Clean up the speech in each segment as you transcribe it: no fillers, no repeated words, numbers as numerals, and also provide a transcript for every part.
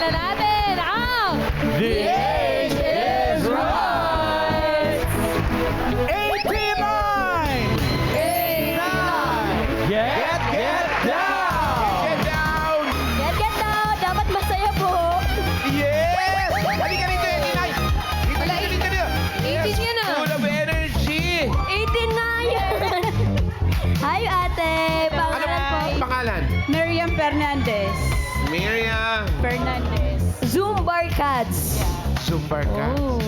na natin ang The Age is Right! 89! 89! Get down! Get down! Get down! Dapat masaya po. Yes! Halika rito, 89! Wala, Dito, dito. 18 yun ah. Full of energy! 18 nga yan. Hi, ate. Ano Pangalan po? pangalan? Miriam Fernandez. Miriam. Fernandez. Zumbar Cats. Super ka. Oh.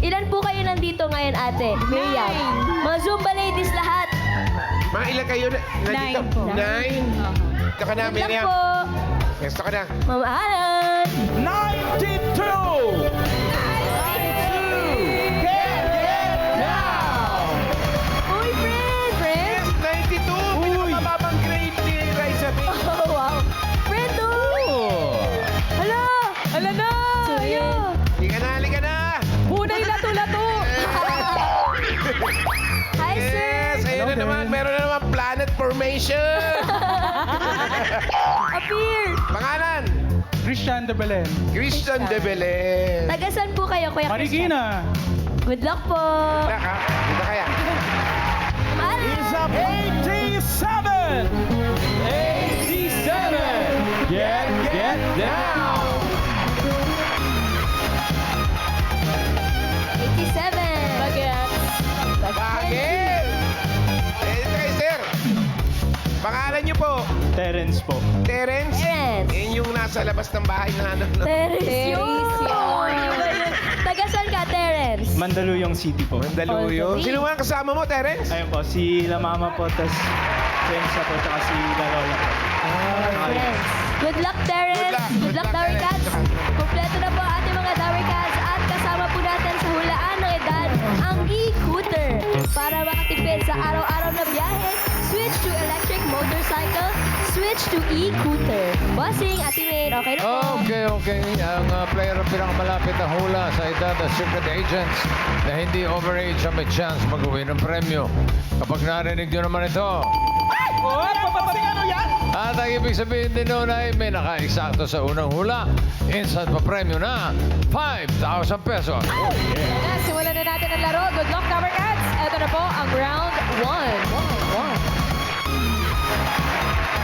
Ilan po kayo nandito ngayon, ate? Miriam. Mga Zumba ladies lahat. Mga ilan kayo na? Nandito? 9 po. 9? Ito ka na, Good luck Miriam. po. Yes, ito ka na. Ma'am Alan. 92! 92! Get down! Uy, friend! Friend? Yes, 92! Pinakamababang grade ni Raisa B. Oh, wow. Friend, oh! Hala! Hala na! Sayo! Halika na, halika na! Punay lato-lato! Hi, Yes, sir! ayun na naman. Meron na naman planet formation. Appear! Pangalan? Christian de Belen. Christian de Belen. Tagasan po kayo, Kuya Christian? Marikina. Good luck po! Naka, dito kaya. Ma'am Is Alan! up 87! 87! Get down! 87! Bagets! Bakit? Dito kayo, sir. Pangalan niyo po? Terence po. Terence? Terence. Yan yung nasa labas ng bahay na ano. Terence yun! Tagasan ka, Terence? Mandaluyong City po. Mandaluyo. Mandaluyong. Sino nga kasama mo, Terence? Ayun po, si La Mama po, tas friends po, tsaka si La Lola po. Friends. Good luck, Terence! Good luck, Dower Cats! Kompleto na po ang ating mga Dower Cats at kasama po natin sa hulaan ng edad ang e-cooter. Para makatipid sa araw-araw na biyahe, switch to electric motorcycle, switch to e-cooter. Bossing, Ate Maine, okay na po? Okay. Ang player ang pinakamalapit na hula sa edad ng secret agents na hindi overage ang may chance mag-uwi ng premyo. Kapag narinig nyo naman ito, at ang ibig sabihin din nun ay may naka-eksakto sa unang hula. Instant pa premyo na 5,000 pesos. Ayan na, simulan na natin ang laro. Good luck, Dower Cats! Ito na po ang round 1.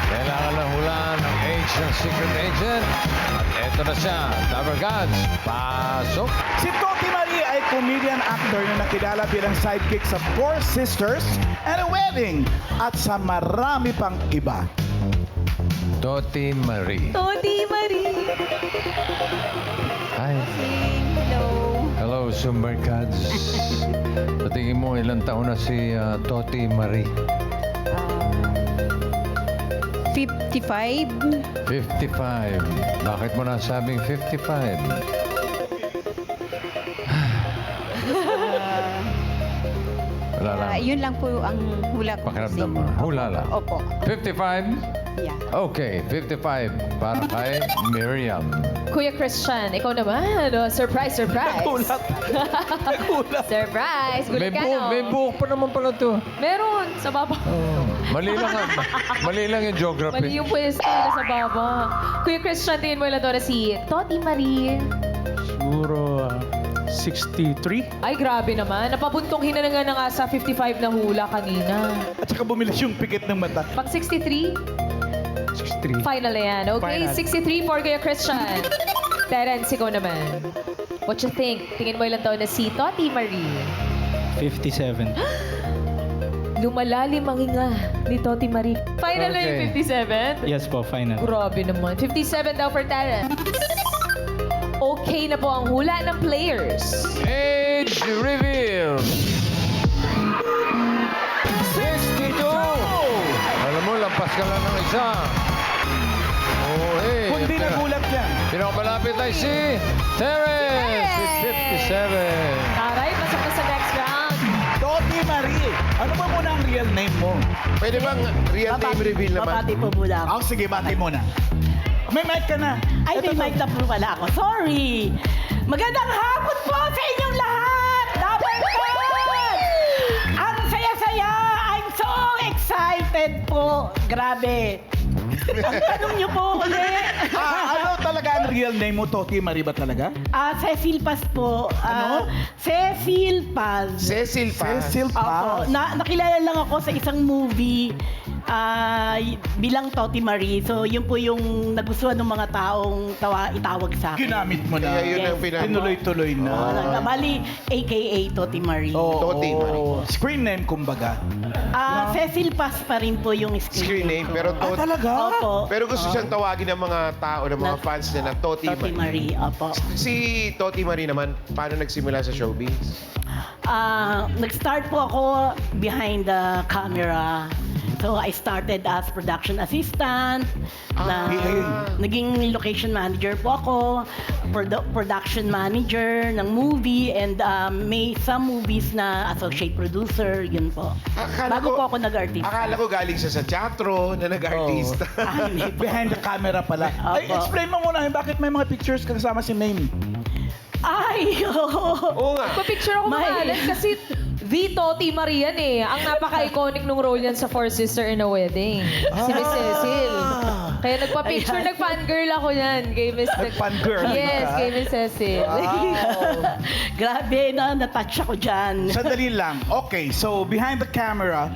Kailangan lang hulaan ng age ng secret agent. At eto na siya, Tower Gods, pasok! Si Toti Marie ay comedian actor na nakilala bilang sidekick sa Four Sisters and a Wedding at sa marami pang iba. Toti Marie. Toti Marie! Hi. Hello! Hello, Sumber Gods. Sa tingin mo, ilang taon na si Toti Marie? 55. 55. Bakit mo nasabing 55? Wala lang. Yun lang po ang hula ko. Pakiramdam mo. Hula lang. Opo. 55? Yeah. Okay, 55 para kay Miriam. Kuya Christian, ikaw naman. Ano? Surprise! Nagulat. Surprise! May, Gulat ka, no? may buhok pa naman pala to. Meron! Sa baba. Mali lang yung geography. Mali yung pwesto na sa baba. Kuya Christian, tingin mo ilan to na si Toti Marie. Siguro 63. Ay, grabe naman. Napabuntong hinananga na nga sa 55 na hula kanina. At saka bumilis yung pikit ng mata. Pag 63, 63. final na yan. Okay, Final. 63 for Kuya Christian. Terence, ikaw naman. What you think? Tingin mo ilang taon na si Toti Marie. 57. Lumalalim ang hinga ni Toti Marie. Final na yung Okay. 57? Yes po, final. Grabe naman. 57 daw for Terence. Okay na po ang hula ng players. Age reveal. 62. Alam mo, lampas ka lang ng isa. Oh, hey. Kundi nagulat yan. Pinakamalapit ay si Terence with 57. Taray, pasok na sa next round. Toti Marie. Ano ba muna ang real name mo? Pwede bang real name reveal naman? Babati po muna ako. Oh, sige, bati muna. May mic ka na. Ay, may mic na po pala ako. Sorry! Magandang hapon po sa inyong lahat! Double Cats! Ang saya-saya! I'm so excited po! Grabe! Tanong niyo po ulit. Ano talaga ang real name mo, Toti Marie ba talaga? Cecil Paz po. Ano? Cecil Paz. Cecil pa. Cecil Opo, Paz. nakilala lang ako sa isang movie bilang Toti Marie. So, yun po yung nagustuhan ng mga taong itawag sa akin. Ginamit mo na. Kaya yun ang Tinuloy-tuloy na. Bali, AKA Toti Marie. Oo. Toti Marie. Screen name, kumbaga. Cecil Paz pa rin po yung Screen name, pero Talaga? Opo. pero gusto siyang tawagin ng mga tao, ng mga fans niya na Toti Toti Marie. Marie, opo. Si Toti Marie naman, paano nagsimula sa showbiz? Nag-start po ako behind the camera. So, I started as production assistant. Naging location manager po ako. Production manager ng movie. And may some movies na associate producer. Yun po. Bago po ako nag-artist. Akala ko galing siya sa teatro na nag-artista. Hindi po. Behind the camera pala. Ay, Opo. explain mo muna bakit may mga pictures kasama si Mamie. Ay, Oo nga. Pa-picture ako May- mga kasi the Toti Marian eh. Ang napaka-iconic nung role niyan sa Four Sister in a Wedding. Si Miss Cecil. Kaya nagpa-picture, Ayan. nag-fangirl ako yan kay Miss... Nag-fangirl Yes, ka? kay Miss Cecil. Grabe na, na-touch ako dyan. Sandali lang. Okay, so behind the camera,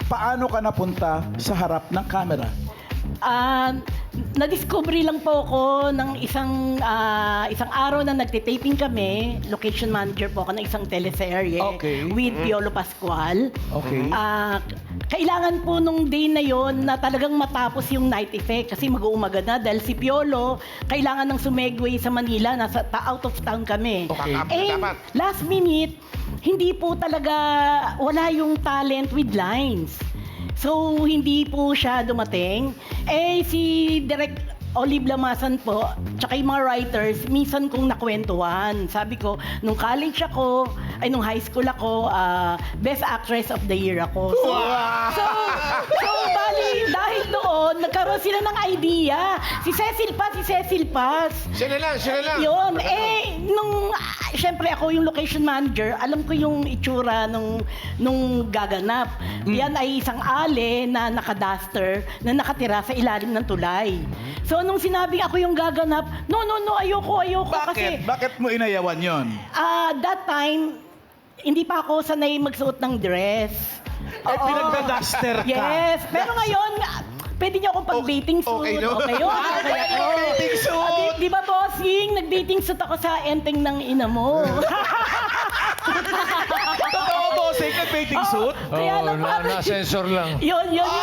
paano ka napunta sa harap ng camera? Na-discovery lang po ako ng isang araw na nagtitaping kami. Location manager po ako ng isang teleserye Okay. with Piolo Pascual. Okay. Kailangan po nung day na yon na talagang matapos yung night effect kasi mag-uumaga na dahil si Piolo kailangan ng sumegway sa Manila, out of town kami. Okay. Dapat. Last minute, hindi po talaga wala yung talent with lines. So, hindi po siya dumating. Si Direk Olive Lamasan po, tsaka yung mga writers, minsan kong nakwentuhan. Sabi ko, nung college ako, nung high school ako, best actress of the year ako. So, bali, dahil doon, nagkaroon sila ng idea. Si Cecil Paz. Siya na lang. Yun, syempre ako yung location manager, alam ko yung itsura nung gaganap. Yan ay isang ale na naka-duster na nakatira sa ilalim ng tulay. So, nung sinabing ako yung gaganap, no, ayoko. Kasi, Bakit mo inayawan yon? that time, hindi pa ako sanay magsuot ng dress. Pinagda-duster ka. Yes, pero ngayon, pwede niyo akong pag-dating suit. Okay, no? Okay yun. Okay ako. Dating suit. Di ba, bossing? Nag-dating suit ako sa enteng ng ina mo. Totoo, bossing, nag-dating suit? Kaya lang parang- Na-sensor lang. Yun lang.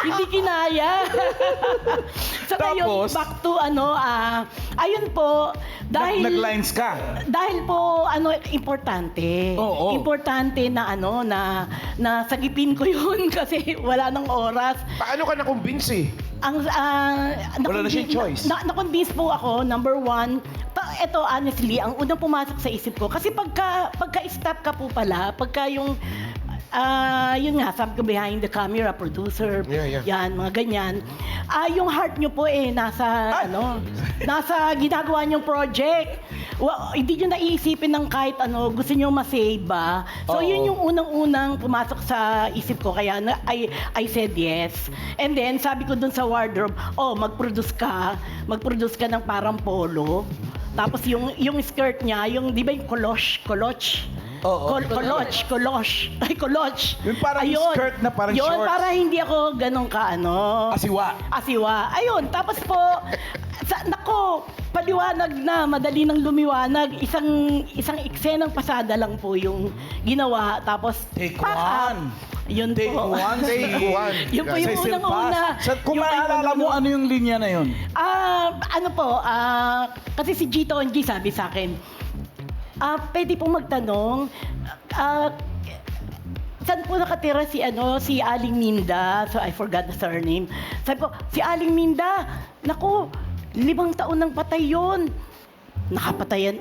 Hindi kinaya. So ngayon, Tapos? back to ayun po, dahil... Nag-lines ka? Dahil po, importante. Oo. Importante na na sagipin ko yun kasi wala nang oras. Paano ka na-convince Wala na siyang choice. Na-convince po ako, number one, ito honestly, ang unang pumasok sa isip ko, kasi pagka-stop ka po pala, pagka yung yun nga, sabi ko behind the camera, producer, Yeah. yan, mga ganyan. Yung heart nyo po nasa, nasa ginagawa nyong project. Hindi nyo naiisipin ng kahit gusto nyo masave ba? So, Oo. yun yung unang-unang pumasok sa isip ko, kaya I said yes. And then, sabi ko dun sa wardrobe, mag-produce ka ng parang polo. Tapos yung skirt niya, di ba yung coloche? Oo. Coloche. Yung parang skirt na parang yun, shorts. para hindi ako ganun ka Asiwa. Ayun, tapos po, paliwanag na, madali nang lumiwanag. Isang eksenang pasada lang po yung ginawa. Tapos, Take pack up. one. Yun Take po. one. Take one. Yun po yung Cecil unang-una. Paz. Kung maalala mo, ano yung linya na yun? Kasi si Gito Ongi sabi sa akin, pwede pong magtanong, saan po nakatira si Aling Minda? So I forgot the surname. Sabi ko, si Aling Minda, naku, 5 taon nang patay yun. Nakamatayan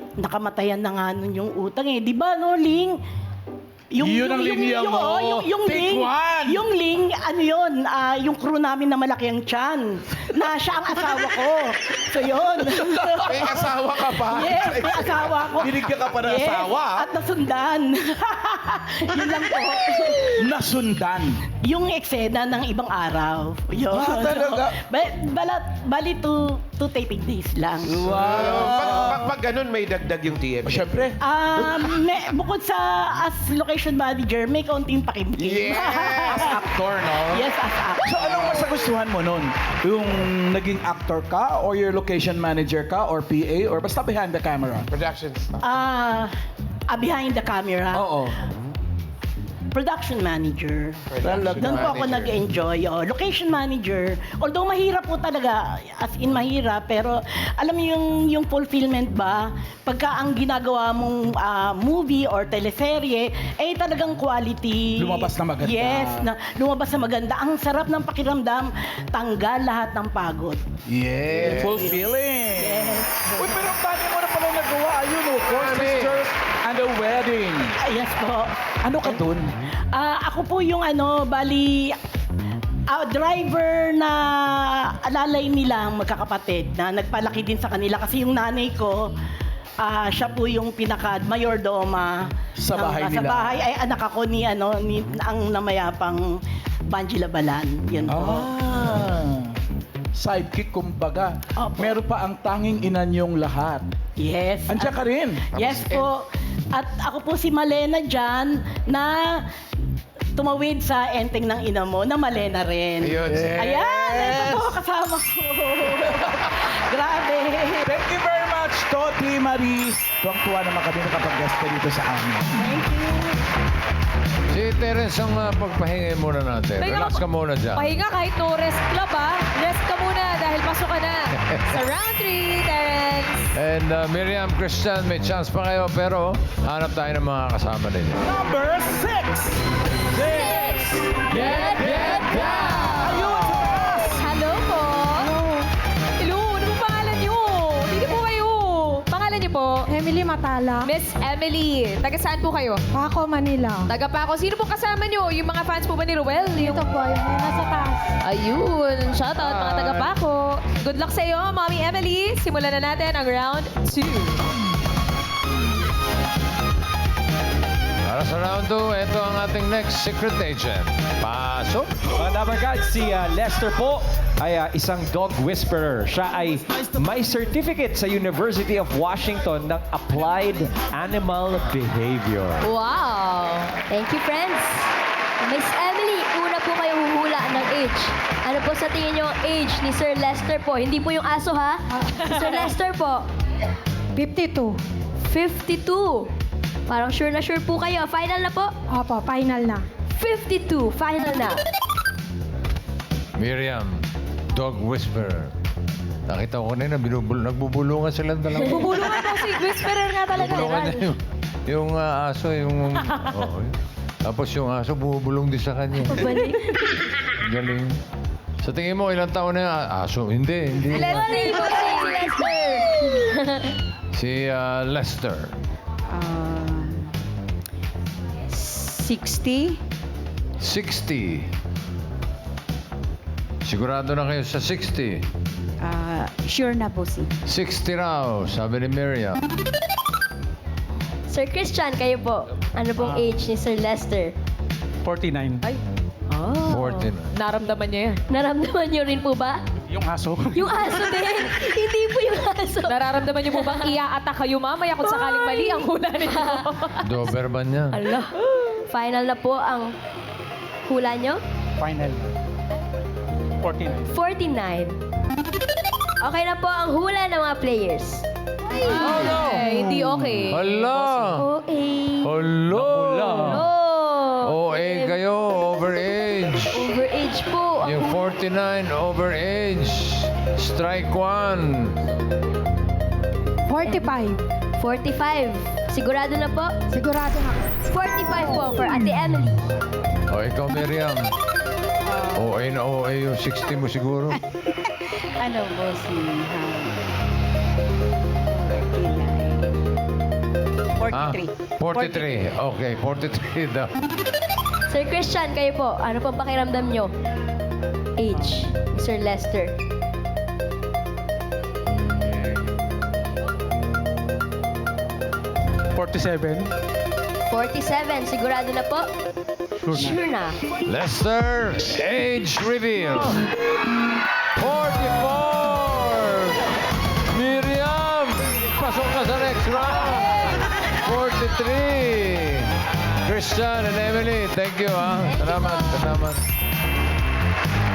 na nga nun yung utang Di ba, no, Ling? Yun ang linya mo. Yung Take Ling, one. yung Ling, ano yun, yung crew namin na malaki ang tiyan, na siya ang asawa ko. So yun. May asawa ka pa. Yes, may asawa ko. Binigyan ka pa ng Yes, asawa. at nasundan. Yun lang po. Nasundan. Yung eksena ng ibang araw. Yun. talaga? Bali to taping days lang. Pag ganun, may dagdag yung TM. Siyempre. Bukod sa as location manager, may kaunting pakimkim. Yes! Actor, no? Yes, as actor. So anong mas nagustuhan mo nun? Yung naging actor ka or your location manager ka or PA or basta behind the camera? Productions. Behind the camera. Oo. Production manager. Talaga. Doon po ako nag-enjoy. Location manager. Although mahirap po talaga, as in mahirap, pero alam mo yung fulfillment ba, pagka ang ginagawa mong movie or teleserye, eh talagang quality. Lumabas na maganda. Yes, lumabas na maganda. Ang sarap ng pakiramdam, tanggal lahat ng pagod. Yeah. Fulfilling. Yes. Uy, pero paano mo na pala nagawa? Ayun, Four Sisters and a Wedding. Yes po. Ano ka dun? Ako po yung driver na alalay nila magkakapatid na nagpalaki din sa kanila kasi yung nanay ko siya po yung pinaka-mayordoma Sa bahay Sa nila. bahay ay anak ako ni ang namayapang Banji Labalan. Yun po. Sidekick kumbaga. Opo. Meron pa ang tanging ina niyong lahat. Yes. Andiyan ka rin. Yes po. At ako po si Malena dyan na tumawid sa enteng ng ina mo na Malena rin. Ayun. Ayan! Ito po kasama ko. Grabe. Thank you very much, Toti Marie. Tuwang-tuwa naman kami nakapag-guest ka dito sa amin. Thank you. Si Terence ang pagpahingay muna natin. Pahinga Relax ka muna dyan. Pahinga kahit no rest club Rest ka muna dahil pasok ka na. Sa round 3, Terence. And Miriam, Christian, may chance pa kayo pero hanap tayo ng mga kasama ninyo. Number 6. Get down! Ayun, sa taas. Hello po. Hello, ano po pangalan niyo? Dito po kayo. Pangalan niyo po? Emily Matala. Miss Emily. Taga saan po kayo? Paco, Manila. Taga Paco. Sino po kasama niyo? Yung mga fans po ba ni Ruel? Yung... Ito po, yung nasa taas. Ayun. Shoutout mga taga Paco. Good luck sa iyo, Mommy Emily. Simulan na natin ang round 2. Para sa round 2, ito ang ating next secret agent. Pasok! Mga Dabarkads, si Lester po ay isang dog whisperer. Siya ay may certificate sa University of Washington ng Applied Animal Behavior. Wow! Thank you, friends. Miss Emily, una po kayong huhula ng age. Ano po sa tingin niyo ang age ni Sir Lester po? Hindi po yung aso, ha? Si Sir Lester po. 52. 52. Parang sure na sure po kayo. Final na po? Opo, final na. 52. Final na. Miriam, dog whisperer. Nakita ko kanina, nagbubulungan silang dalawa. Bubulungan po si Whisperer nga talaga. Bubulungan niya yung aso, yung... Oo. Tapos yung aso, bumubulong din sa kanya. Pabalik. Galing. Sa tingin mo, ilang taon na yung aso? Hindi. Lester po si Lester. Si Lester. 60. 60. Sigurado na kayo sa 60. Sure na po si. 60 raw, sabi ni Miriam. Sir Christian, kayo po. Ano pong age ni Sir Lester? 49. Ay, 14. naramdaman niya yan. Naramdaman niyo rin po ba? Yung aso. Yung aso din. Hindi po yung aso. Nararamdaman niyo po bang ia-attack kayo mamaya kung sakaling mali ang hula ninyo? Doberman niya. Ala. Final na po ang hula nyo? Final. 49. 49. Okay na po ang hula ng mga players. Oh no! Hindi okay. Hala! OA. Hala! Oh. OA kayo, overage. Overage po. Yung 49, overage. Strike 1. 45. 45. Sigurado na po? Sigurado na. 45 po for Ate Emily. O ikaw, Miriam. OA na OA yung 60 mo siguro. Ano po si... 43. Okay, 43 daw. Sir Christian, kayo po, ano pong pakiramdam nyo? Age, Sir Lester. $47. 47, sigurado na po? Sure na. Lester, age reveal. 44! Miriam, pasok ka sa next round. 43. Christian and Emily, thank you ha. Salamat, salamat.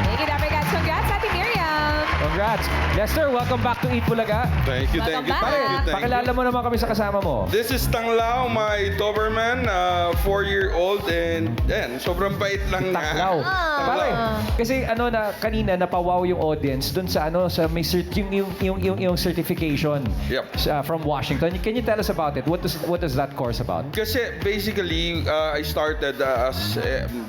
Thank you, Dapper Cats. Congrats, Ate Miriam. Congrats. Lester, welcome back to Eat Bulaga. Thank you, Welcome thank you, back. thank you, thank Pakilala you. mo naman kami sa kasama mo. This is Tang Lao, my Doberman, 4-year-old, and yan, sobrang bait lang na. Taklaw. Pare, kasi ano na kanina napawaw yung audience dun sa ano sa may yung certification Yep. from Washington. Can you tell us about it? What does that course about? Kasi basically, I started as,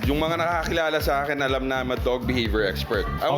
yung mga nakakilala sa akin, alam na I'm a dog behavior expert. I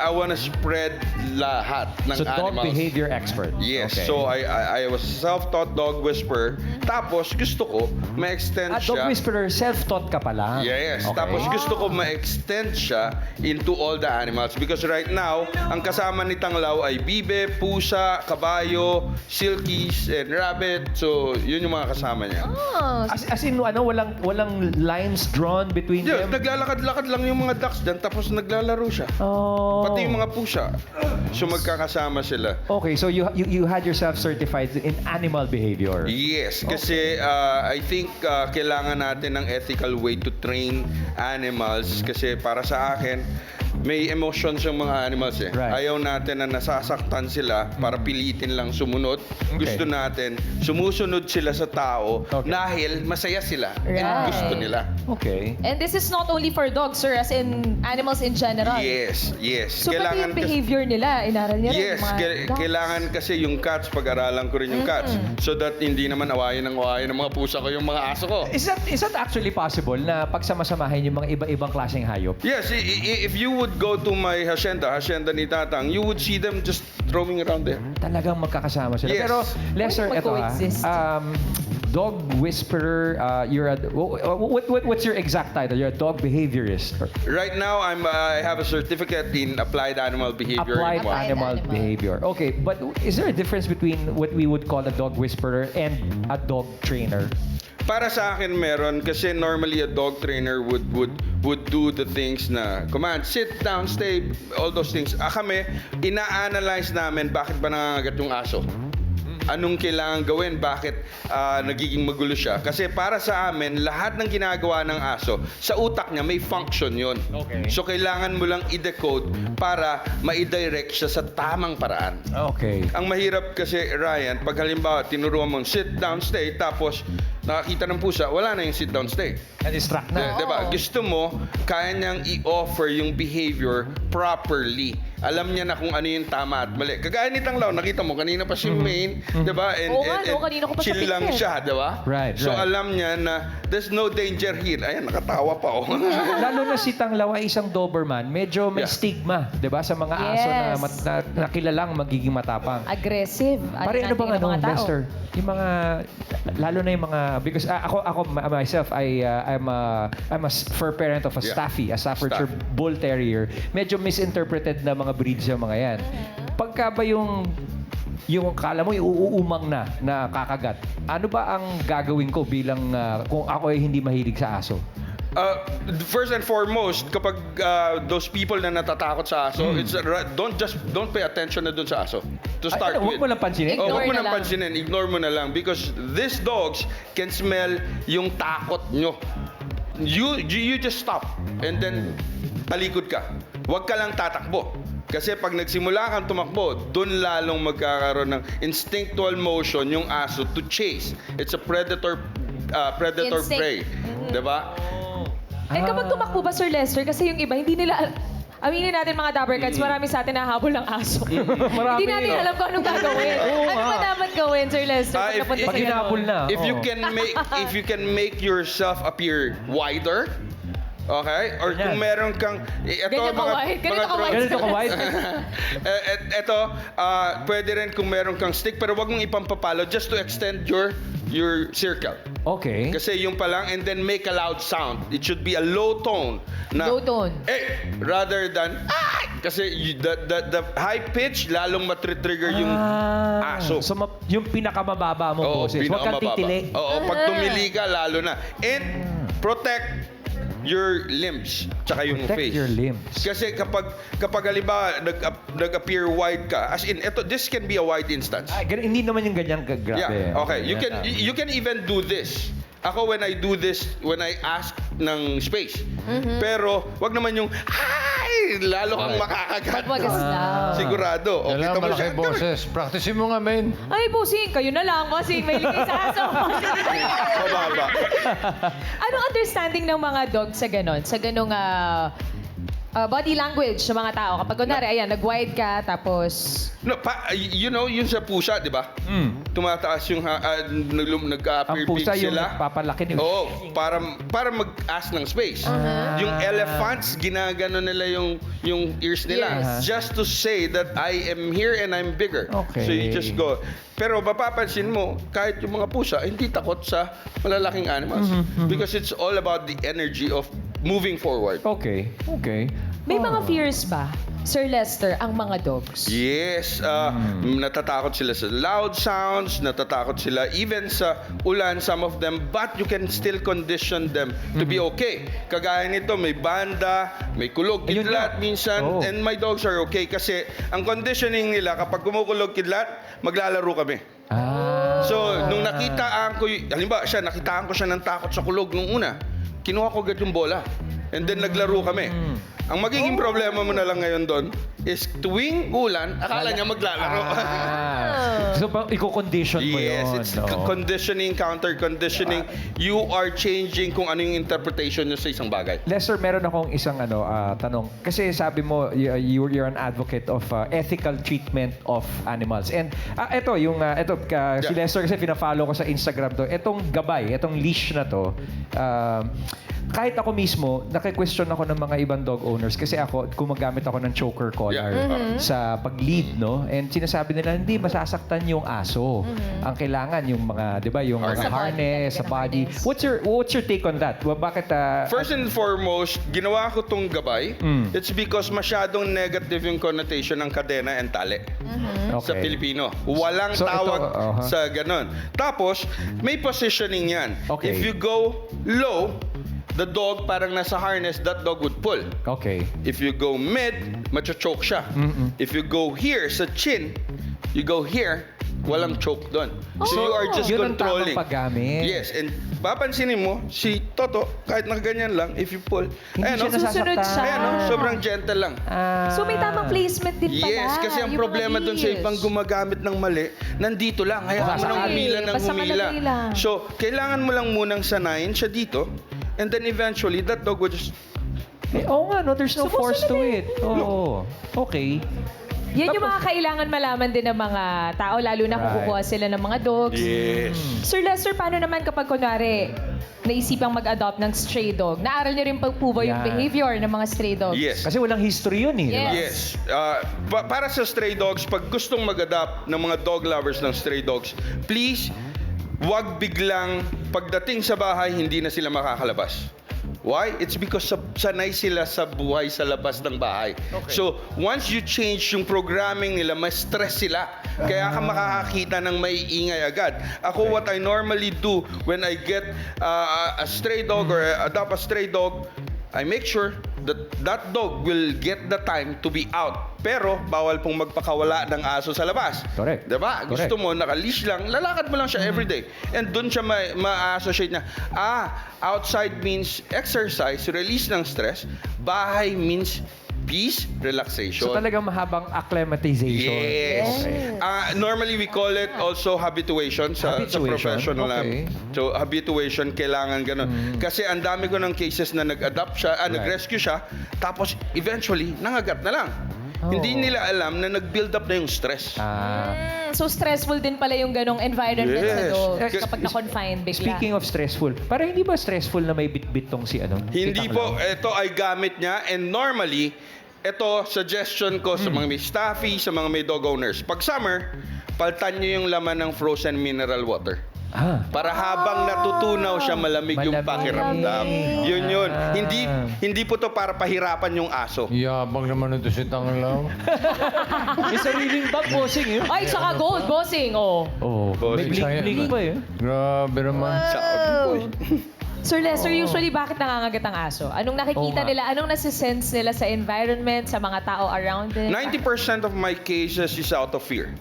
wanna spread lahat ng So dog animals. behavior expert. Yes, Okay. so I was a self-taught dog whisperer. Tapos gusto ko ma-extend Dog siya. whisperer, self-taught ka pala. Yes, Okay. tapos gusto ko ma-extend siya into all the animals because right now, ang kasama ni Tanglaw ay bibe, pusa, kabayo, silkies, and rabbit. So, yun yung mga kasama niya. Oh, As in ano walang lines drawn between Yeah, them. naglalakad-lakad lang yung mga ducks dyan, tapos naglalaro siya. Oh. Pati yung mga pusa. So, magkakasama sila. Okay, so you had yourself certified in animal behavior. Yes, kasi I think kailangan natin ng ethical way to train animals kasi para sa akin, may emotions yung mga animals eh. Right. Ayaw natin na nasasaktan sila para pilitin lang sumunod. Okay. Gusto natin, sumusunod sila sa tao Okay. dahil masaya sila. And Right. gusto nila. Okay. and this is not only for dogs, sir, as in animals in general. Yes, yes. So, pati yung behavior nila, inaral niya rin Yes, yung mga dogs. kailangan kasi yung cats, pag-aralan ko rin yung cats. So that hindi naman awayin ng mga pusa ko yung mga aso ko. Is that actually possible na pagsamasamahin yung mga iba-ibang klaseng hayop? Yes, if you would go to my hacienda ni Tatang, you would see them just roaming around there. Talagang magkakasama sila. Yes. Pero Lester, Pwede ito mag-coexist. dog whisperer, you're a what's your exact title? You're a dog behaviorist. Right now, I have a certificate in applied animal behavior. Applied in animal behavior. Okay, but is there a difference between what we would call a dog whisperer and a dog trainer? Para sa akin meron kasi normally a dog trainer would do the things na command, sit down, stay, all those things. Kami, ina-analyze namin bakit ba nangangagat yung aso. Anong kailangan gawin? Bakit nagiging magulo siya? Kasi para sa amin, lahat ng ginagawa ng aso, sa utak niya may function yon. Okay. So kailangan mo lang i-decode para ma-direct siya sa tamang paraan. Okay. Ang mahirap kasi, Ryan, pag halimbawa tinuruan mong sit down, stay, tapos nakakita ng pusa, wala na yung sit down, stay. Na-distract na. Diba? Gusto mo, kaya niyang i-offer yung behavior properly. Alam niya na kung ano yung tama at mali. Kagaya ni Tanglaw, nakita mo, kanina pa si Maine, diba? Oo nga, no? Kanina ko pa chill sa lang picture. siya, diba? Right, So right. alam niya na there's no danger here. Ayan, nakatawa pa oh. Lalo na si Tanglaw ay isang Doberman, medyo may Yeah. stigma, 'di ba, sa mga aso Yes. na kilalang magiging matapang. Aggressive. Pare, ano bang ng mga tao. Lester? Yung mga, lalo na yung mga, because ako myself, I'm a fur parent of a Yeah. Staffy, a Staffordshire Staff. Bull Terrier. Medyo misinterpreted na mga breeds yung mga yan. Pagka ba yung kala mo iuumang na kakagat, ano ba ang gagawin ko bilang kung ako ay hindi mahilig sa aso? First and foremost, kapag those people na natatakot sa aso, it's don't pay attention na dun sa aso. To start Huwag with. mo lang pansinin. Ignore Huwag mo na nang lang. pansinin, ignore mo na lang because these dogs can smell yung takot nyo. You just stop and then talikod ka. Huwag ka lang tatakbo. Kasi pag nagsimula kang tumakbo, doon lalong magkakaroon ng instinctual motion yung aso to chase. It's a predator Instinct. prey. Diba? Eh kapag tumakbo ba, Sir Lester, kasi yung iba, hindi nila... Aminin natin mga Dabber Cats, marami sa atin nahabol ng aso. Hindi natin alam kung anong gagawin. Ano ba dapat gawin, Sir Lester? If- napunta Pag sa ganun? hinabol na. If you oo. can make yourself appear wider, okay? Or kung meron kang Ganyan ka wide? Ganito ka wide? Ganito ka wide? Ito, pwede rin kung meron kang stick pero wag mong ipampapalo just to extend your your circle. Okay. Kasi yung pa lang, and then make a loud sound. It should be a low tone. Na, Low tone. rather than, "Ay!" Kasi the high pitch, lalong matritrigger yung aso. So, yung pinakamababa mo, Oo, boses. Huwag kang pinakamababa. titili. Oo, pag tumili ka, lalo na. And protect your limbs, tsaka yung Protect face. your limbs. Kasi kapag halimbawa nag-appear wide ka, as in, this can be a wide instance. Ay, hindi naman yung ganyan grabe. Yeah, okay. You can even do this. Ako when I do this, when I ask ng space. Pero wag naman yung ay, lalo kang makakagat. Wag lang. Sigurado. O, kita Kailangan mo malaki siya. boses. Practicein mo nga, main. Ay, bossing, kayo na lang kasi may ligay sa aso. Mababa. Anong understanding ng mga dog sa ganon? Sa ganong body language sa mga tao? Kapag kunwari, ayan, nag-wide ka, tapos... No, yun sa pusa, di ba? Tumataas yung nag-appear Ang pusa big yung sila. papalaki nila. Oo, para mag-ask ng space. Yung elephants, ginagano nila yung ears nila. Yes. Just to say that I am here and I'm bigger. Okay. So you just go. Pero mapapansin mo, kahit yung mga pusa, hindi takot sa malalaking animals. Because it's all about the energy of moving forward. Okay. May mga fears ba, Sir Lester, ang mga dogs? Yes, natatakot sila sa loud sounds, natatakot sila even sa ulan, some of them, but you can still condition them to be okay. Kagaya nito, may banda, may kulog, Ayun kidlat nga. minsan, Oh. and my dogs are okay kasi ang conditioning nila, kapag kumukulog kidlat, maglalaro kami. So, nung nakitaan ko, halimbawa siya, nakitaan ko siya ng takot sa kulog nung una, kinuha ko agad yung bola. And then naglaro kami. Ang magiging problema mo na lang ngayon doon is tuwing ulan, akala niya maglalaro. So, i-condition mo Yes, yun. it's no? conditioning, counter-conditioning. You are changing kung ano yung interpretation nyo sa isang bagay. Lester, meron akong isang tanong. Kasi sabi mo, you're an advocate of ethical treatment of animals. And si Lester kasi pina-follow ko sa Instagram to. Etong gabay, etong leash na to, kahit ako mismo, naki-question ako ng mga ibang dog owners kasi ako, gumagamit ako ng choker collar sa pag-lead, no? And sinasabi nila, hindi, masasaktan yung aso. Ang kailangan, yung mga, di ba, yung Harness. mga harness, sa body. What's your take on that? Bakit, First and foremost, ginawa ko tong gabay. It's because masyadong negative yung connotation ng kadena and tali sa Okay. Pilipino. Walang So, tawag ito, sa ganon. Tapos, may positioning yan. Okay. If you go low, the dog parang nasa harness, that dog would pull. Okay. If you go mid, macho-choke siya. If you go here sa chin, you go here, walang choke doon. So you are just yun ang controlling. tamang paggamit. Yes, and papansinin mo, si Toto, kahit nakaganyan lang, if you pull, Hindi siya Susunod nasasaktan. siya. sobrang gentle lang. So may tamang placement din pala. Yes, kasi ang yung mga problema doon sa leash. ibang gumagamit ng mali, nandito lang. Hayaan mo nang humila ng Basta humila. malagay lang. So, kailangan mo lang munang sanayin siya dito, and then eventually, that dog would just... Oo nga, no? There's no force to it. Oo. Okay. Yan yung mga kailangan malaman din ng mga tao, lalo na kung Right. kukuha sila ng mga dogs. Yes. Sir Lester, paano naman kapag kunwari naisipang mag-adopt ng stray dog? Naaral niyo rin po ba yung Yan. behavior ng mga stray dogs? Yes. Kasi walang history yun eh. di ba? Yes. Yes. Para sa stray dogs, pag gustong mag-adapt ng mga dog lovers ng stray dogs, please, wag biglang pagdating sa bahay, hindi na sila makakalabas. Why? It's because sanay sila sa buhay sa labas ng bahay. So, once you change yung programming nila, may stress sila. Kaya ka makakakita ng may ingay agad. Ako, what I normally do when I get a stray dog or adopt a stray dog, I make sure that that dog will get the time to be out. Pero, bawal pong magpakawala ng aso sa labas. Correct. Diba? Correct. Gusto mo, naka-leash lang, lalakad mo lang siya everyday. And doon siya ma-associate na, outside means exercise, release ng stress. Bahay means peace, relaxation. So talagang mahabang acclimatization. Yes. Okay. Normally, we call it also habituation sa Habituation? professional. Okay. So, habituation, kailangan ganun. Kasi ang dami ko ng cases na nag-adapt siya, nag-rescue siya, tapos eventually, nangagat na lang. Hindi nila alam na nag-build up na yung stress. So stressful din pala yung ganong environment sa Yes. dogs Yes. kapag na-confine bigla. Speaking of stressful, parang hindi ba stressful na may bit-bit tong si Hindi po, Titang Lau? ito ay gamit niya, and normally, ito, suggestion ko sa mga may staffy, sa mga may dog owners. Pag summer, paltan nyo yung laman ng frozen mineral water. Para habang natutunaw siya, malamig yung Malamig. pakiramdam. Yun. Hindi po to para pahirapan yung aso. Yabang naman ito si Tanglaw. May sariling bag, bossing eh. Ay, saka gold, bossing. Oh. Oh, may bling-bling pa eh. Grabe naman. Sir Lester, usually bakit nangangagat ang aso? Anong nakikita Oo nga. nila? Anong nasisense nila sa environment, sa mga tao around it? 90% of my cases is out of fear.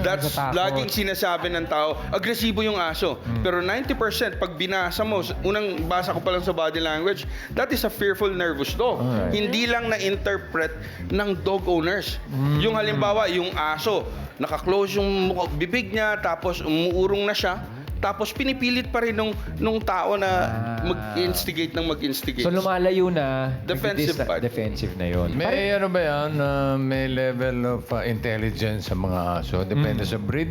That's Natatakot. laging sinasabi ng tao, agresibo yung aso. Pero 90% pag binasa mo, unang basa ko pa lang sa body language, that is a fearful, nervous dog. Alright. Hindi lang na-interpret ng dog owners. Yung halimbawa, yung aso, naka-close yung bibig niya, tapos umuurong na siya, tapos pinipilit pa rin nung tao na mag-instigate ng mag-instigate. So lumalayo na, Defensive pa. defensive na yun. May ano ba yan? May level of intelligence sa mga aso? Depende sa breed?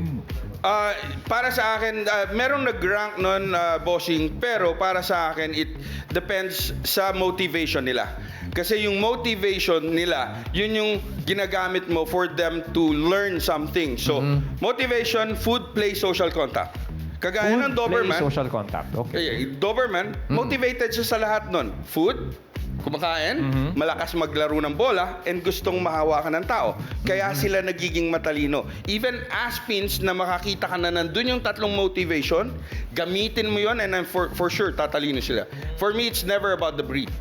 Para sa akin, merong nag-rank nun, bossing, pero para sa akin, it depends sa motivation nila. Kasi yung motivation nila, yun yung ginagamit mo for them to learn something. So, motivation, food, play, social contact. Kagaya ng Doberman, Social contact. Okay. Doberman, motivated siya sa lahat nun. Food, kumakain, malakas maglaro ng bola, and gustong mahawakan ng tao. Kaya sila nagiging matalino. Even Aspins na makakita ka na nandun yung tatlong motivation, gamitin mo yon and I'm for sure tatalino sila. For me, it's never about the breed.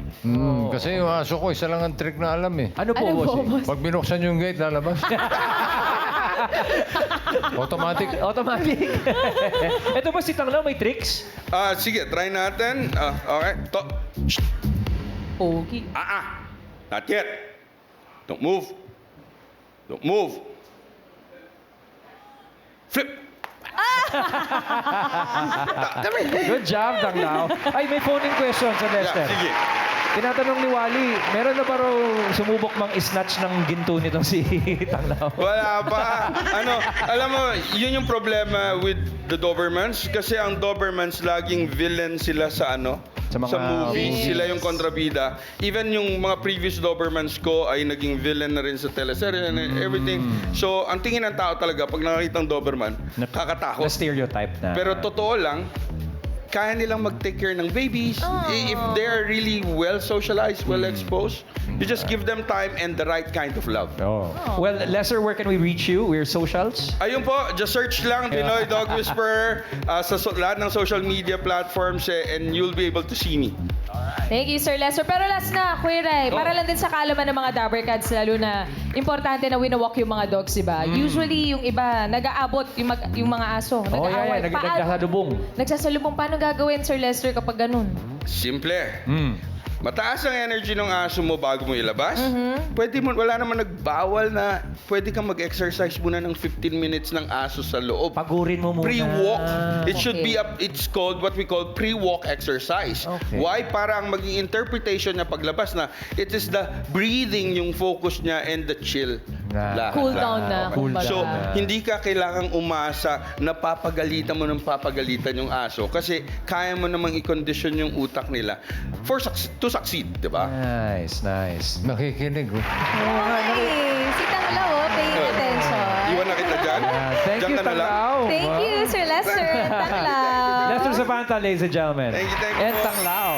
Kasi yung aso ko, isa lang ang trick na alam eh. Ano po, Ano po, bossing? boss? Pag binuksan yung gate, lalabas. Automatic. Automatic. Ito ba si Tanglaw, may tricks? Sige, try natin. Okay. Pogi. Not yet. Don't move. Don't move. Flip. Good job, Tanglaw. Ay, may phone-in question sa Lester. Yeah, sige. Tinatanong ni Wally, meron na ba raw sumubok mang snatch ng ginto nitong si Tanglaw? Wala pa. Alam mo, yun yung problema with the Dobermans. Kasi ang Dobermans, laging villain sila sa Sa mga movies. movies. Sila yung kontrabida. Even yung mga previous Dobermans ko ay naging villain na rin sa teleserye and everything. So, ang tingin ng tao talaga, pag nakakita ng Doberman, Na kakatakot. stereotype na. Pero totoo lang, kaya nilang mag-take care ng babies. If they're really well socialized, well exposed, you just give them time and the right kind of love. Oh. Well, Lester, where can we reach you? We're socials. Ayun po, just search lang Pinoy Dog Whisperer sa lahat ng social media platforms and you'll be able to see me. Thank you, Sir Lester. Pero last na, Kuya Ray, para lang din sa kaalaman ng mga Dabber Cats, lalo na importante na winawalk yung mga dogs, diba? Usually, yung iba, nag-aabot yung mga aso. Nag-aaway. Nagsasalubong. Nagsasalubong. Paano gagawin, Sir Lester, kapag ganun? Simple. Mataas ang energy ng aso mo bago mo ilabas. Pwede mo, wala naman nagbawal na pwede kang mag-exercise muna ng 15 minutes ng aso sa loob. Pagurin mo muna. Pre-walk. It should Okay. be it's called what we call pre-walk exercise. Okay. Why? Para ang maging interpretation niya paglabas na it is the breathing yung focus niya and the chill. Na- Cool down na, Cool kumbaga. So, down. hindi ka kailangang umasa na papagalitan mo ng papagalitan yung aso kasi kaya mo namang i-condition yung utak nila to succeed, di ba? Nice, nice. Nakikinig. Oh. Hey, si Tanglaw, paying attention. Iwan na kita dyan. Thank Dyan you, ka na lang. Tanglaw. Thank you, Sir Lester and Tanglaw. Lester Zapanta, ladies and gentlemen. Thank you. And Tanglaw.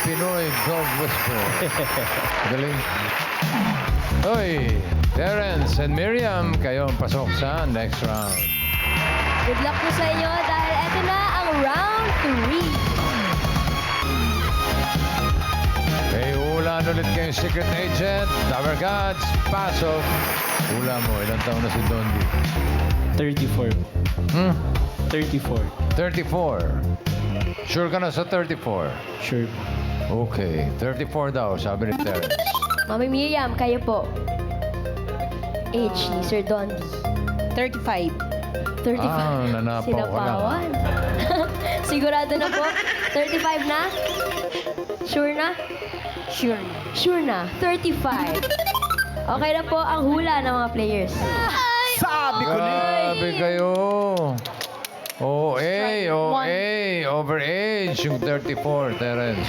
Pinoy Dog Whisperer. Galing. Hoy, Terence and Miriam, kayo ang pasok sa next round. Good luck po sa inyo dahil eto na ang round 3. May ulan ulit kayong secret agent. Dabber Cats, pasok. Hula mo, ilang taon na si Dondi? 34. 34. 34. Sure ka na sa 34? Sure. Okay, 34 daw, sabi ni Terence. Mami Miriam, kayo po. Age ni Sir Dondi. 35. 35. Nanapaw ka lang. Sinapawan. Sigurado na po? 35 na? Sure na? Sure. Sure na. 35. Okay na po ang hula ng mga players. Sabi ko na. Grabe kayo. OA, overage yung 34, Terence.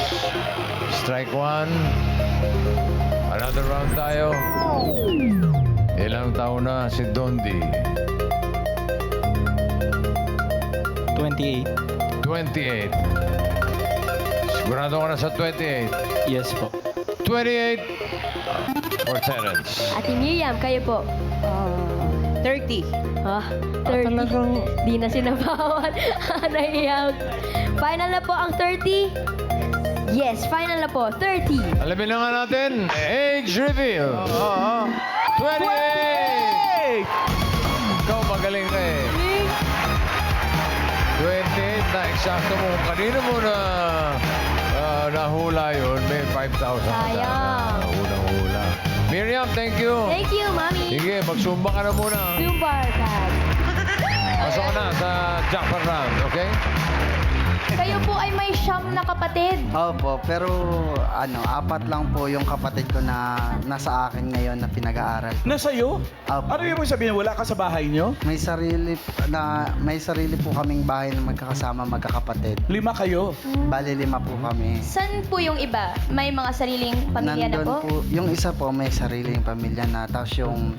Strike 1. Another round tayo. Ilang taon na si Dondi? 28. 28. Sigurado ka na sa 28. Yes po. 28 for Terence. Ate Miriam, kayo po. 30. Ah, 30. Talagang Di na sinabawan. Naiyak. Final na po ang 30. Yes, final na po. 30. Alamin na nga natin, age reveal. 28! Ikaw magaling ka eh. 28 na eksakto mo. Kanino mo na nahula yun, may 5,000 ka Sayang. na unang-hula. Miriam, thank you. Thank you, Mami. Sige, magsumba ka na muna. Zumbar Cats. Pasok ka na sa jackpot round, okay? Kayo po ay may siyam na kapatid. Opo, pero apat lang po yung kapatid ko na nasa akin ngayon na pinag-aaral. Nasa iyo? Opo. Ano yung sabihin? Wala ka sa bahay nyo? May sarili po kaming bahay na magkakasama magkakapatid. 5 kayo. Bali 5 po kami. Saan po yung iba? May mga sariling pamilya na Nandun po? Yung isa po may sariling pamilya na, tapos yung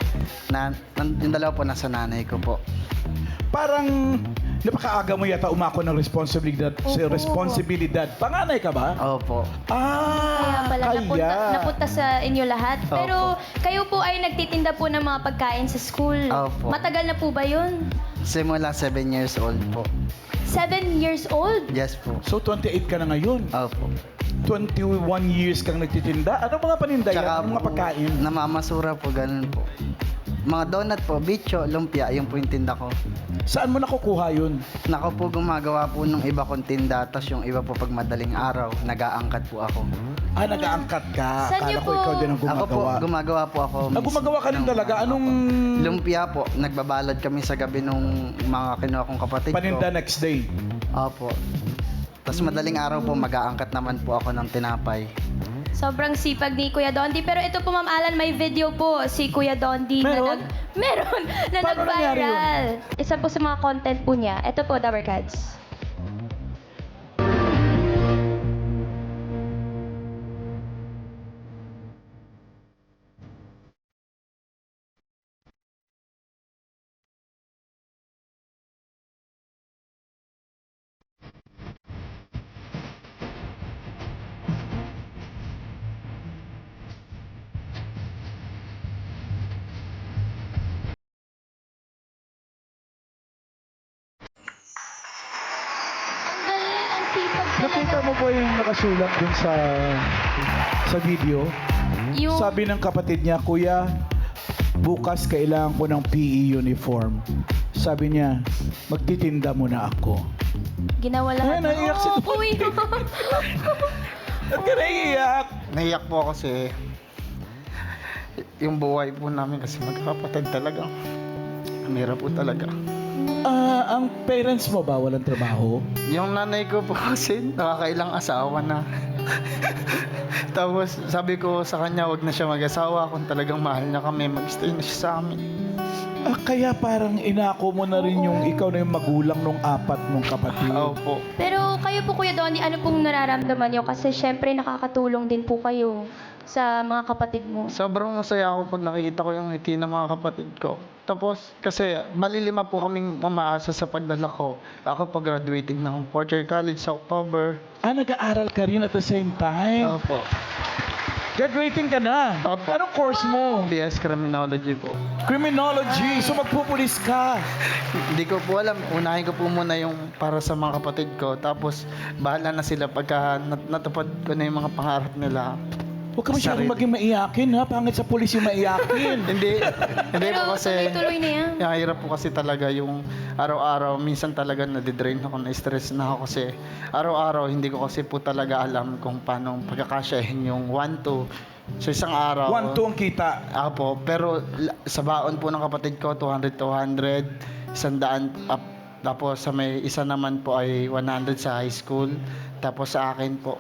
dalawa po nasa nanay ko po. Parang napakaaga mo yata umako ng responsibilidad. Responsibilidad. Panganay ka ba? Opo. Kaya pala napunta sa inyo lahat. Opo. Pero kayo po ay nagtitinda po ng mga pagkain sa school. Opo. Matagal na po ba yun? Simula 7 years old po. 7 years old? Yes po. So 28 ka na ngayon. Opo. 21 years kang nagtitinda. Ano mga paninda yan? Ano mga pagkain? Namamasura po, ganun po. Mga donut po, bicho, lumpia, yung po yung tinda ko. Saan mo nakukuha yun? Nako po, gumagawa po ng iba kong tinda, tapos yung iba po pag madaling araw, nag-aangkat po ako. Nag-aangkat ka. Saan Akala niyo ko po? ikaw din ang Ako po, gumagawa. gumagawa po ako. Gumagawa ka rin talaga. Anong Lumpia po, nagbabalot kami sa gabi nung mga kinuha kong kapatid paninda ko. next day? Opo. Tapos madaling araw po, mag-aangkat naman po ako ng tinapay. Sobrang sipag ni Kuya Dondi. Pero ito po, Ma'am Alan, may video po si Kuya Dondi Meron? Meron na Paano nangyari nag-viral. Isa po sa mga content po niya. Ito po, Dabber Cats. Ang galing, ang sipag Nakita talaga. mo ba yung nakasulat dun sa video? Yung, Sabi ng kapatid niya, Kuya, bukas kailangan ko ng PE uniform. Sabi niya, magtitinda muna ako. ginawa lahat. Ay, naiyak si Oo, Kuya. At ka naiiyak. Naiyak po kasi yung buhay po namin kasi magkakapatid talaga. Mahirap po talaga. Ang parents mo ba walang trabaho? Yung nanay ko po kasi nakakailang asawa na. Tapos sabi ko sa kanya, wag na siya mag-asawa. Kung talagang mahal niya kami, mag-stay na siya sa amin. Kaya parang inako mo na rin yung ikaw na yung magulang nung 4 mong kapatid. Opo. Pero kayo po, Kuya Dondi, ano pong nararamdaman niyo? Kasi syempre nakakatulong din po kayo sa mga kapatid mo. Sobrang masaya ako pag nakikita ko yung ngiti ng mga kapatid ko. Tapos, kasi malilima po kaming mamaasa sa pagdala ko. Ako pag-graduating ng 4th year college sa October. Nag-aaral ka rin at the same time? Opo. Graduating ka na? Opo. Anong course mo? BS Criminology po. Criminology. So magpupulis ka. Hindi ko po alam. Unahin ko po muna yung para sa mga kapatid ko. Tapos, bahala na sila pagka natupad ko na yung mga pangarap nila. Huwag ka masyadong Sarili. maging maiyakin, ha? Pangit sa pulis yung maiyakin. Hindi Pero po kasi... tuloy-tuloy na yan. Yung hirap po kasi talaga yung araw-araw. Minsan talaga nadidrain ako, na-stress na ako kasi araw-araw hindi ko kasi po talaga alam kung paano pagkakasyahin yung 1-2 sa isang araw. 1-2 ang kita. Apo, pero sa baon po ng kapatid ko, 200, 100, 100 up. Tapos sa may isa naman po ay 100 sa high school. Tapos sa akin po,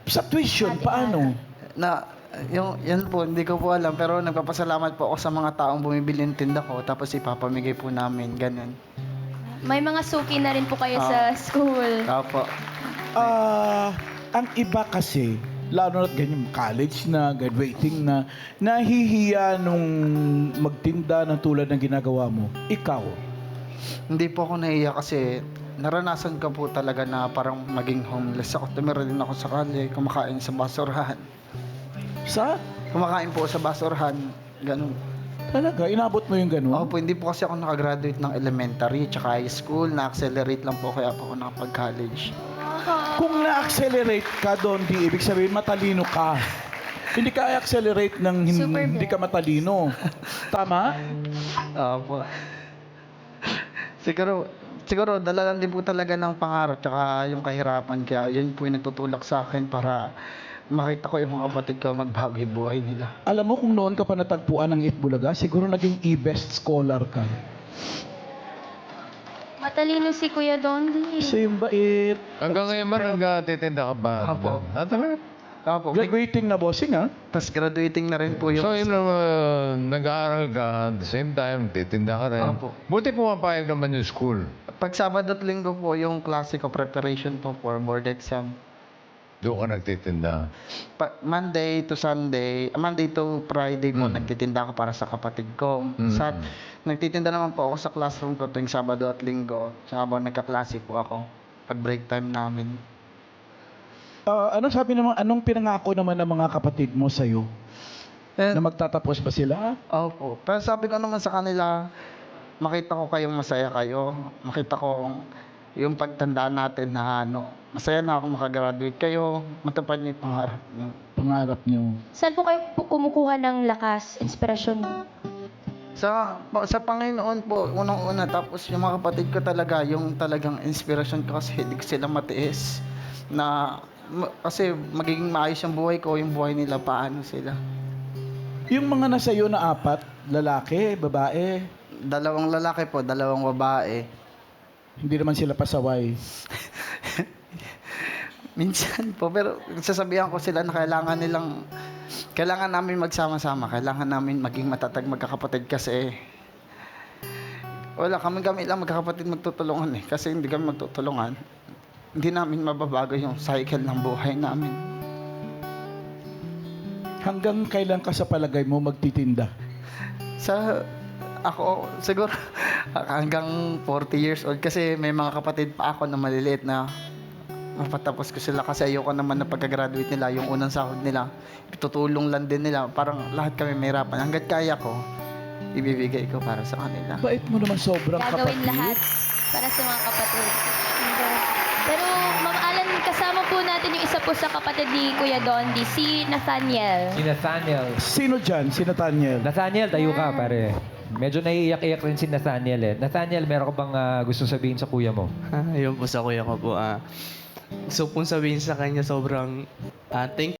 Sa tuition, paano? yan po, hindi ko po alam. Pero nagpapasalamat po ako sa mga taong bumibili ng tinda ko. Tapos ipapamigay po namin, ganun. May mga suki na rin po kayo sa school. Apo. Ang iba kasi, lalo na ganyan, college na, graduating na, nahihiya nung magtinda ng tulad ng ginagawa mo. Ikaw, Hindi po ako nahiya kasi naranasan ko po talaga na parang maging homeless ako. Tumira din ako sa kalye, kumakain sa basurahan. Sa? Kumakain po sa basurahan, ganun. Talaga? Inabot mo yung ganun? Ako po, hindi po kasi ako nakagraduate ng elementary tsaka high school. Na-accelerate lang po kaya po ako nakapag-college. Kung na-accelerate ka doon, di ibig sabihin matalino ka. Hindi ka accelerate ng hindi ka matalino. Tama? Opo. Siguro, dala lang din po talaga ng pangarap tsaka yung kahirapan. Kaya yun po yung nagtutulak sa akin para makita ko yung mga kapatid ko magbago yung buhay nila. Alam mo kung noon ka pa natagpuan ng Itbulaga, siguro naging e-best scholar ka. Matalino si Kuya Dondi. Same bait. Hanggang ngayon ba nagtitinda ka ba? Apo. Talaga? Opo. Graduating na bossing ha? Tapos graduating na rin po yung... So, yun, nag-aaral ka, at the same time, titinda ka rin. Apo. Buti pumapayag naman yung school. Pag Sabado at Linggo po, yung klase ko preparation po for board exam. Doon ka nagtitinda. Monday to Friday po, nagtitinda ako para sa kapatid ko. Nagtitinda naman po ako sa classroom ko tuwing Sabado at Linggo. Habang nagkaklase po ako. Pag break time namin. Ano sabi naman, anong pinangako naman ng mga kapatid mo sa'yo? Na magtatapos ba sila? Opo. Pero sabi ko naman sa kanila, makita ko kayong masaya kayo. Makita ko yung pagtandaan natin na masaya na ako makagraduate kayo. Matupad niyo yung pangarap niyo. Pangarap niyo. Saan po kayo kumukuha ng lakas, inspirasyon? Sa Panginoon po, unang-una. Tapos yung mga kapatid ko talaga, yung talagang inspirasyon ko kasi hindi ko sila matiis. Kasi magiging maayos yung buhay ko, yung buhay nila, paano sila. Yung mga nasa iyo na 4, lalaki, babae, 2 lalaki po, 2 babae. hindi naman sila pasaway. Minsan po, pero sasabihan ko sila na kailangan namin magsama-sama, kailangan namin maging matatag magkakapatid kasi wala kami lang magkakapatid magtutulungan kasi hindi kami magtutulungan, hindi namin mababago yung cycle ng buhay namin. Hanggang kailan ka sa palagay mo magtitinda? Ako, siguro hanggang 40 years old kasi may mga kapatid pa ako na maliliit na mapatapos ko sila kasi ayoko naman na pagka-graduate nila, yung unang sahod nila, itutulong lang din nila. Parang lahat kami may hirapan. Hanggat kaya ko, ibibigay ko para sa kanila. Bait mo naman sobrang Gagawin kapatid. lahat para sa mga kapatid. Pero, Ma'am Alan, kasama po natin yung isa po sa kapatid ni Kuya Dondi, si Nathaniel. Si Nathaniel. Sino dyan? Si Nathaniel? Nathaniel, tayo ka, pare. Medyo naiiyak-iyak rin si Nathaniel eh. Nathaniel, meron ka bang gusto sabihin sa kuya mo? Ayun po sa kuya ko po. Gusto pong sabihin sa kanya sobrang thank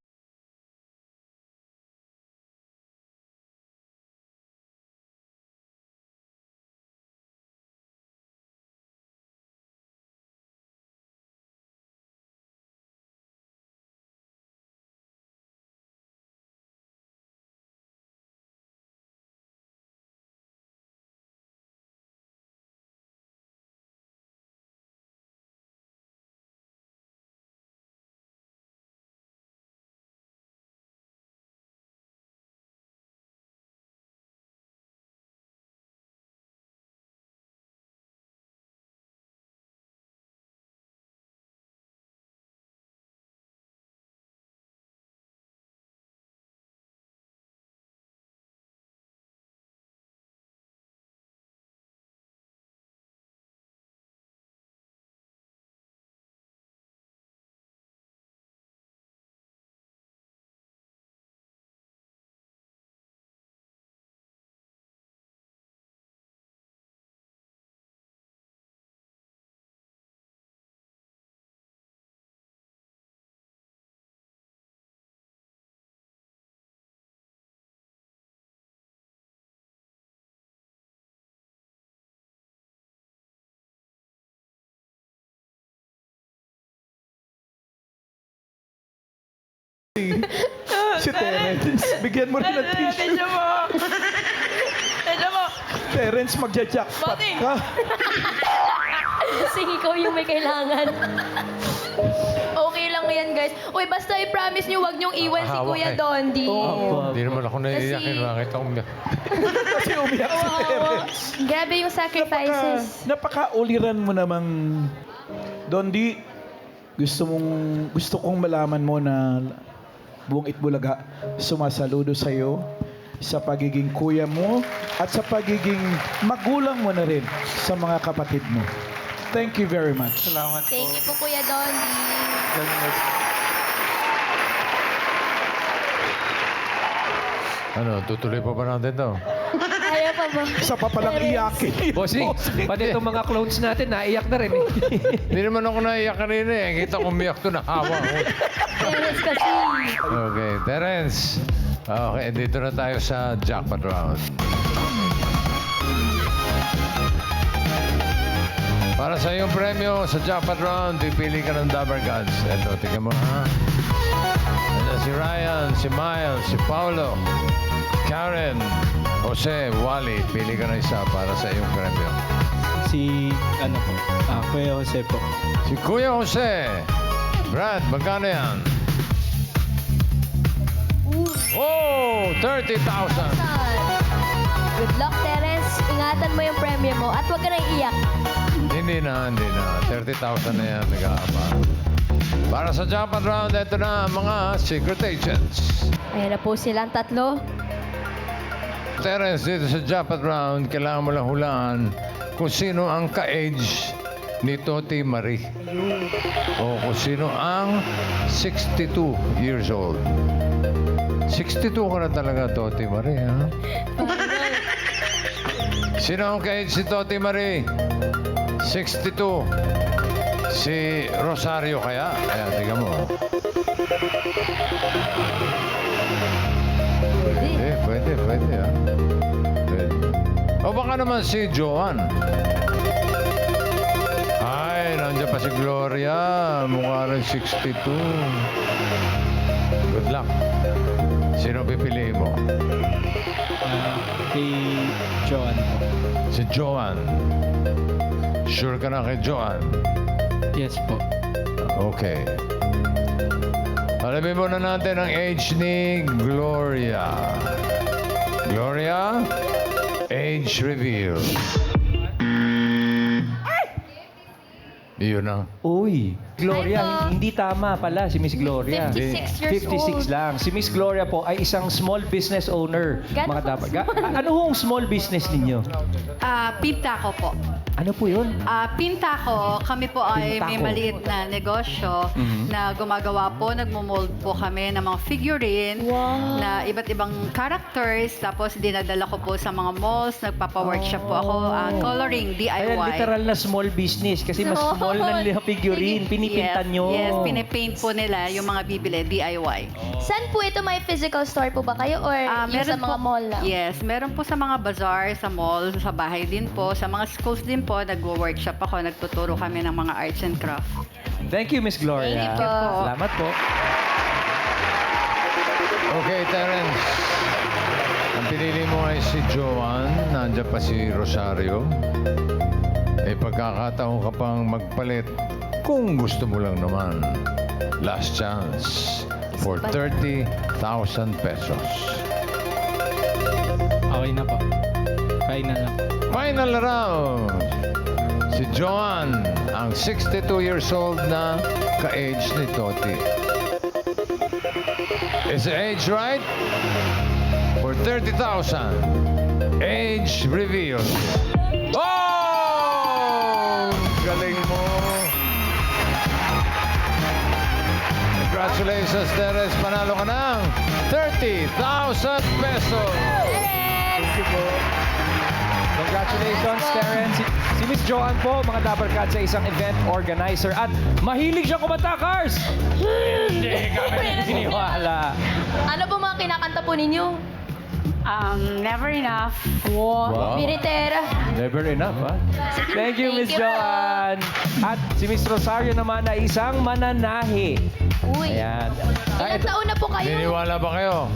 Si Terence. Bigyan mo rin ng tissue. Terence, magja-jackpot ka. Kasi ikaw yung may kailangan. Okay lang yan, guys. Uy, basta i-promise nyo, wag nyong iwan si Hawak Kuya eh. Dondi. Hindi naman ako naiiyakin. Bakit ako umiyak? Kasi umiyak si Terence. Grabe yung sacrifices. Napaka-uliran mo namang, Dondi, gusto kong malaman mo na buong Itbulaga sumasaludo sa'yo sa pagiging kuya mo at sa pagiging magulang mo na rin sa mga kapatid mo. Thank you very much. Salamat po. Thank you po, Kuya Dondi. God bless. Ano, tutuloy pa ba natin to? Ayaw pa ba? Isa pa palang iyakin. Bossing, pati itong mga clones natin, naiyak na rin eh. Hindi naman ako naiyak kanina eh. Kita ko umiyak to, nahawa ko. Terence kasi. Okay, Terence. Okay, dito na tayo sa jackpot round. Para sa iyong premyo sa jackpot round, pipili ka ng Dabber Gods. Ito, tingnan mo ha. Ayan si Ryan, si Miles, si Paulo, Karen, Jose, Wally. Pili ka ng isa para sa iyong premyo. Si, Kuya Jose po. Si Kuya Jose. Brad, magkano yan? Oh, 30,000. Good luck, Terence. Ingatan mo yung premyo mo at huwag ka nang iyak. Hindi na. 30,000 na yan, nag-aaba. Para sa jackpot round, ito na ang mga secret agents. Ayan na po silang tatlo. Terence, dito sa jackpot round, kailangan mo lang hulaan kung sino ang ka-age ni Toti Marie. O kung sino ang 62 years old. 62 ka na talaga, Toti Marie, ha? Sino ang ka-age si Toti Marie? 62. Si Rosario kaya? Kaya, tingnan mo. Pwede, ha? Pwede. O baka naman si Joan. Ay, nandiyan pa si Gloria. Mukha rin 62. Good luck. Sino pipiliin mo? Si Joan po. Si Joan. Sure ka na kay Joan? Yes po. Okay. Alamin muna natin ang age ni Gloria. Gloria, age reveal. Iyon na. Uy, Gloria, Hi po. hindi tama pala si Miss Gloria. 56 years 56 old. lang. Si Miss Gloria po ay isang small business owner. Gano'n Mga po dapat. small? Ano hong small business ninyo? Pintako po. Ano po yun? Pintako, kami po ay may Pintako. maliit na negosyo na gumagawa po, nagmumold po kami ng mga figurine na iba't ibang characters. Tapos dinadala ko po sa mga malls, nagpapa-workshop po ako, coloring, DIY. Ayan, literal na small business kasi mas small na nila figurine. Pinipintan nyo. Yes, pinipaint po nila yung mga bibili, DIY. Saan po ito? May physical store po ba kayo or yung sa mga mall lang? Yes, meron po sa mga bazaar, sa mall, sa bahay din po, sa mga schools din po, nagwo-workshop ako, nagtuturo kami ng mga arts and craft. Thank you, Miss Gloria. Thank you po. Salamat po. Okay, Terence. Ang pinili mo ay si Joan. Nandiyan pa si Rosario. Pagkakataon ka pang magpalit kung gusto mo lang naman. Last chance for 30,000 pesos. Okay na po. Final na po. Final round. Si Joan, ang 62 years old na ka-age ni Toti. Is the age right? For 30,000. Age reveal. Oh! Galing mo. Congratulations, Teres. Panalo ka ng 30,000 pesos. Thank you po. Congratulations, Terence. Si Miss Joan po, mga Dabber Cats, sa isang event organizer at mahilig siya kumanta, Cars! Hindi kami naniniwala. Ano po mga kinakanta po ninyo? Never enough. Wow. Biritera. Never enough, ha? Thank you, Miss Thank you po. Joan. At si Miss Rosario naman ay isang mananahi. Uy. Ayan. Ilang taon na po kayo? Niniwala ba kayo?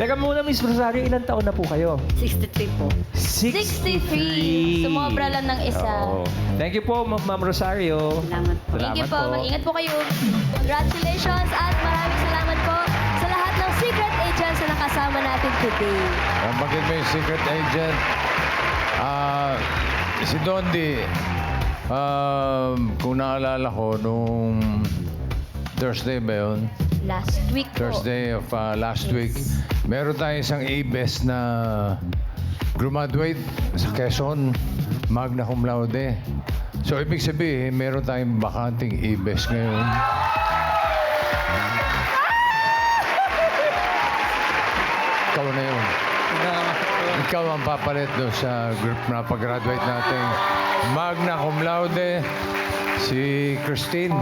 Teka muna, Miss Rosario, ilang taon na po kayo? 63 po. 63. Sumobra lang ng isa. Oo. Thank you po, Ma'am Rosario. Salamat po. Thank you po. Mag-ingat po kayo. Congratulations at maraming salamat po sa lahat ng secret agents na nakasama natin today. Bakit may secret agent? Si Dondi, kung naalala ko, nung Thursday ba yun? Last week po. Thursday of last week, meron tayong isang ABES na graduate sa Quezon, magna cum laude. So, ibig sabihin, meron tayong bakanting ABES ngayon. Ikaw na yun. Ikaw ang papalit doon sa group na pag-graduate natin. Magna cum laude, si Christine,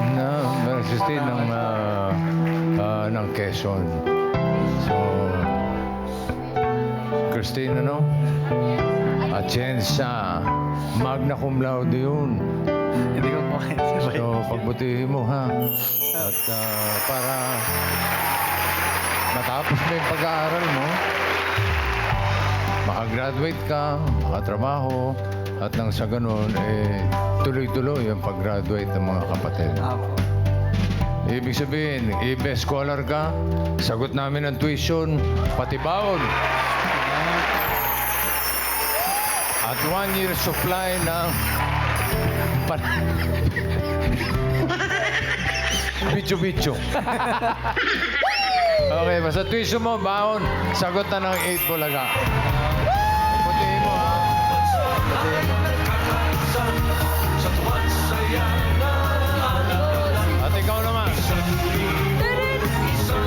Christine ng Quezon. So, Christine, ano? Atienza, magna cum laude yun. Hindi ko po kaya. So, pagbutihin mo, ha? At para matapos mo yung pag-aaral mo, makagraduate ka, makatrabaho, at nang sa ganun, tuloy-tuloy ang pag-graduate ng mga kapatid. Ibig sabihin, ABES scholar ka, sagot namin ang tuition, pati baon. At 1 year supply ng bicho-bicho. Okay, basta tuition mo, baon, sagot na ng 8 bulaga. Putihin mo, ha? Putihin mo. At ikaw naman.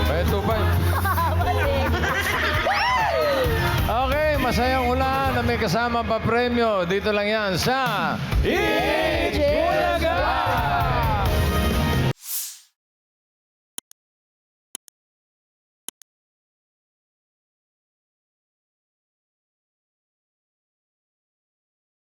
Kaya 2-5. Okay, masayang ulan na may kasama pa premyo. Dito lang yan sa Bulaga!